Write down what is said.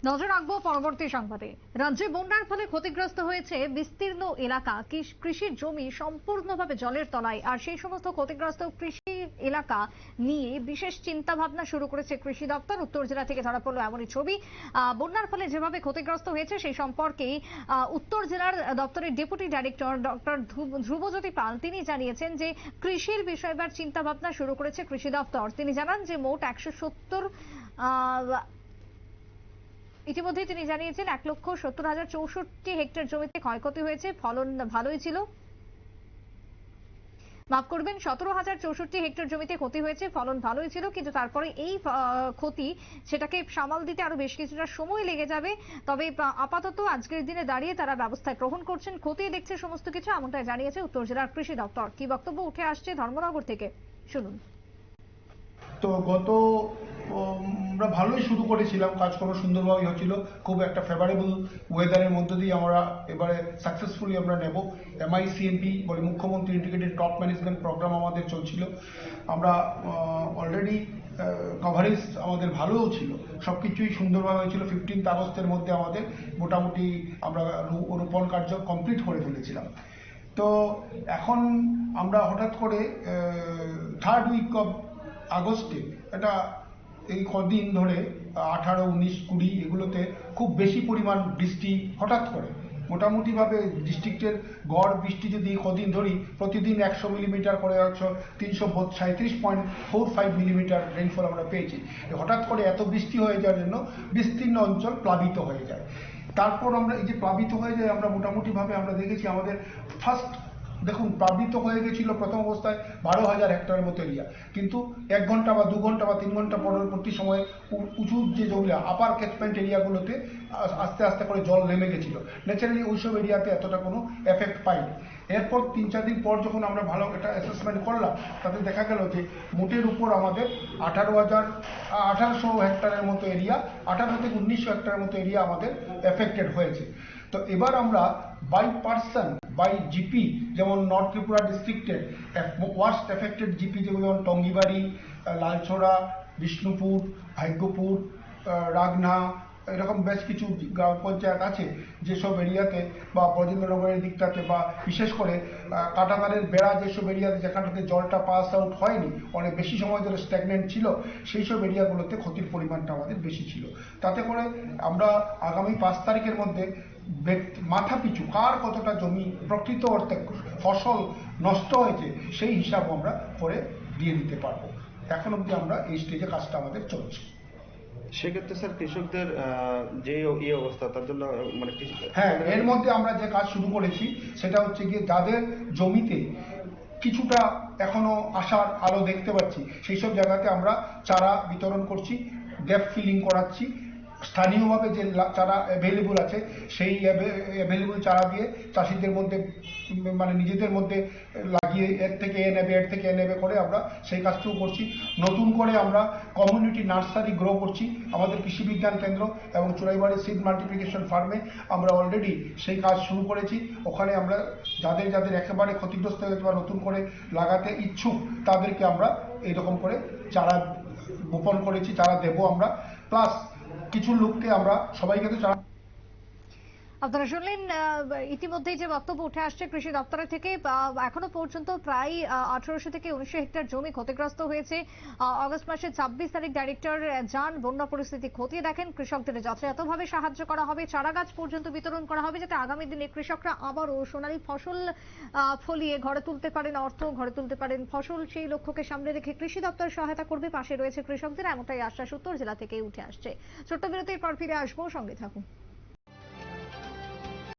নজর রাখবো পরবর্তী সংবাদে। রাজ্যে বন্যার ফলে ক্ষতিগ্রস্ত হয়েছে বিস্তীর্ণ এলাকা, কৃষির জমি সম্পূর্ণভাবে জলের তলায়। আর সেই সমস্ত ক্ষতিগ্রস্ত কৃষি এলাকা নিয়ে বিশেষ চিন্তা ভাবনা শুরু করেছে কৃষি দপ্তর। উত্তর জেলা থেকে ধরা পড়লো এমনই ছবি। বন্যার ফলে যেভাবে ক্ষতিগ্রস্ত হয়েছে সেই সম্পর্কে উত্তর জেলার দপ্তরের ডেপুটি ডাইরেক্টর ডক্টর ধ্রুবজ্যোতি পাল তিনি জানিয়েছেন যে কৃষির বিষয়ে এবার চিন্তা ভাবনা শুরু করেছে কৃষি দপ্তর। তিনি জানান যে মোট 170 ইতিমধ্যে তিনি জানিয়েছেন 1,70,64 হেক্টর জমিতে ক্ষয়ক্ষতি হয়েছে, ফলন ভালোই ছিল। মাফ করবেন, 17,064 হেক্টর জমিতে ক্ষতি হয়েছে, ফলন ভালোই ছিল, কিন্তু তারপরে এই ক্ষতি সেটাকে সামাল দিতে আরো বেশ কিছুটা সময় লেগে যাবে। তবে আপাতত আজকের দিনে দাঁড়িয়ে তারা ব্যবস্থা গ্রহণ করছেন, খতিয়ে দেখছে সমস্ত কিছু, এমনটাই জানিয়েছে উত্তর জেলার কৃষি দপ্তর। কি বক্তব্য উঠে আসছে ধর্মনগর থেকে শুনুন। তো আমরা ভালোই শুরু করেছিলাম, কাজকর্ম সুন্দরভাবেই হচ্ছিল, খুব একটা ফেভারেবল ওয়েদারের মধ্য দিয়ে আমরা এবারে সাকসেসফুলি আমরা নেব। MICMP বলে মুখ্যমন্ত্রী ইন্টিগ্রেটেড ক্রপ ম্যানেজমেন্ট প্রোগ্রাম আমাদের চলছিল। আমরা অলরেডি কভারেজ আমাদের ভালোও ছিল, সব কিছুই সুন্দরভাবে হয়েছিল। 15 আগস্টের মধ্যে আমাদের মোটামুটি আমরা রোপণ কার্য কমপ্লিট করে ফেলেছিলাম। তো এখন আমরা হঠাৎ করে থার্ড উইক অফ আগস্টে এটা এই কদিন ধরে 18, 19, 20 এগুলোতে খুব বেশি পরিমাণ বৃষ্টি হঠাৎ করে মোটামুটিভাবে ডিস্ট্রিক্টের গড় বৃষ্টি যদি কদিন ধরি প্রতিদিন 100 মিলিমিটার করে 337.45 মিলিমিটার রেইনফল আমরা পেয়েছি। হঠাৎ করে এত বৃষ্টি হয়ে যাওয়ার জন্য বিস্তীর্ণ অঞ্চল প্লাবিত হয়ে যায়। তারপর আমরা এই যে প্লাবিত হয়ে যায় আমরা মোটামুটিভাবে আমরা দেখেছি আমাদের ফার্স্ট দেখুন প্লাবিত হয়ে গেছিল প্রথম অবস্থায় 12,000 হেক্টরের মতো এরিয়া, কিন্তু 1 ঘন্টা বা 2 ঘন্টা বা 3 ঘন্টা পরবর্তী সময়ে উঁচু যে জমিটা আপার ক্যাচমেন্ট এরিয়াগুলোতে আস্তে আস্তে করে জল নেমে গেছিল। ন্যাচারালি ওইসব এরিয়াতে এতটা কোনো এফেক্ট পাইনি। এরপর 3-4 দিন পর যখন আমরা ভালো একটা অ্যাসেসমেন্ট করলাম তাতে দেখা গেল যে মোটের উপর আমাদের 1800 হেক্টরের মতো এরিয়া, 18 থেকে 1900 হেক্টরের মতো এরিয়া আমাদের এফেক্টেড হয়েছে। তো এবার আমরা বাই পার্সন বাই জিপি, যেমন নর্থ ত্রিপুরা ডিস্ট্রিক্টের ওয়ার্স্ট এফেক্টেড জিপি যেগুলো যেমন টঙ্গিবাড়ি, লালছড়া, বিষ্ণুপুর, ভাগ্যপুর, রাগনা, এরকম বেশ কিছু গ্রাম পঞ্চায়েত আছে যেসব এরিয়াতে বা ব্রজেন্দ্রনগরের দিকটাতে বা বিশেষ করে কাঁটাতারের বেড়া যেসব এরিয়াতে যেখানটাতে জলটা পাস আউট হয়নি, অনেক বেশি সময় ধরে স্ট্যাগনেন্ট ছিল, সেই সব এরিয়াগুলোতে ক্ষতির পরিমাণটা আমাদের বেশি ছিল। তাতে করে আমরা আগামী 5 তারিখের মধ্যে মাথা পিছু কার কতটা জমি প্রকৃত অর্থে ফসল নষ্ট হয়েছে সেই হিসাব আমরা করে দিয়ে দিতে পারবো। এখন অবধি আমরা এই স্টেজে কাজটা আমাদের চলছে। সেক্ষেত্রে স্যার কৃষকদের যে অবস্থা তার জন্য মানে হ্যাঁ, এর মধ্যে আমরা যে কাজ শুরু করেছি সেটা হচ্ছে গিয়ে যাদের জমিতে কিছুটা এখনো আশার আলো দেখতে পাচ্ছি সেই সব জায়গাতে আমরা চারা বিতরণ করছি, ডেপ ফিলিং করাচ্ছি। স্থানীয়ভাবে যে চারা অ্যাভেলেবল আছে সেই অ্যাভেলেবল চারা দিয়ে চাষিদের মধ্যে মানে নিজেদের মধ্যে লাগিয়ে এর থেকে এ নেবে করে আমরা সেই কাজটাও করছি। নতুন করে আমরা কমিউনিটি নার্সারি গ্রো করছি আমাদের কৃষি বিজ্ঞান কেন্দ্র এবং চুরাইবাড়ি সিড মাল্টিপ্লিকেশন ফার্মে আমরা অলরেডি সেই কাজ শুরু করেছি। ওখানে আমরা যাদের যাদের একেবারে ক্ষতিগ্রস্ত হয়ে গেছে বা নতুন করে লাগাতে ইচ্ছুক তাদেরকে আমরা এইরকম করে চারা বপন করেছি, চারা দেবো আমরা। প্লাস কিছু লোককে আমরা সবাইকে তো চারা। আপনারা শুনলেন ইতিমধ্যেই যে বক্তব্য উঠে আসছে কৃষি দপ্তরের থেকে। এখনো পর্যন্ত প্রায় 1800 থেকে 1900 হেক্টর জমি ক্ষতিগ্রস্ত হয়েছে। অগস্ট মাসের 26 তারিখ ডাইরেক্টর যান, বন্যা পরিস্থিতি খতিয়ে দেখেন, কৃষকদের যথাযথভাবে সাহায্য করা হবে, চারা গাছ পর্যন্ত বিতরণ করা হবে যাতে আগামী দিনে কৃষকরা আবারও সোনালী ফসল ফলিয়ে ঘরে তুলতে পারেন, অর্থ ঘরে তুলতে পারেন ফসল। সেই লক্ষ্যকে সামনে রেখে কৃষি দপ্তর সহায়তা করবে, পাশে রয়েছে কৃষকদের, এমনটাই আশ্বাস উত্তর জেলা থেকে উঠে আসছে। ছোট্ট বিরতির পর ফিরে আসবো, সঙ্গে থাকুন।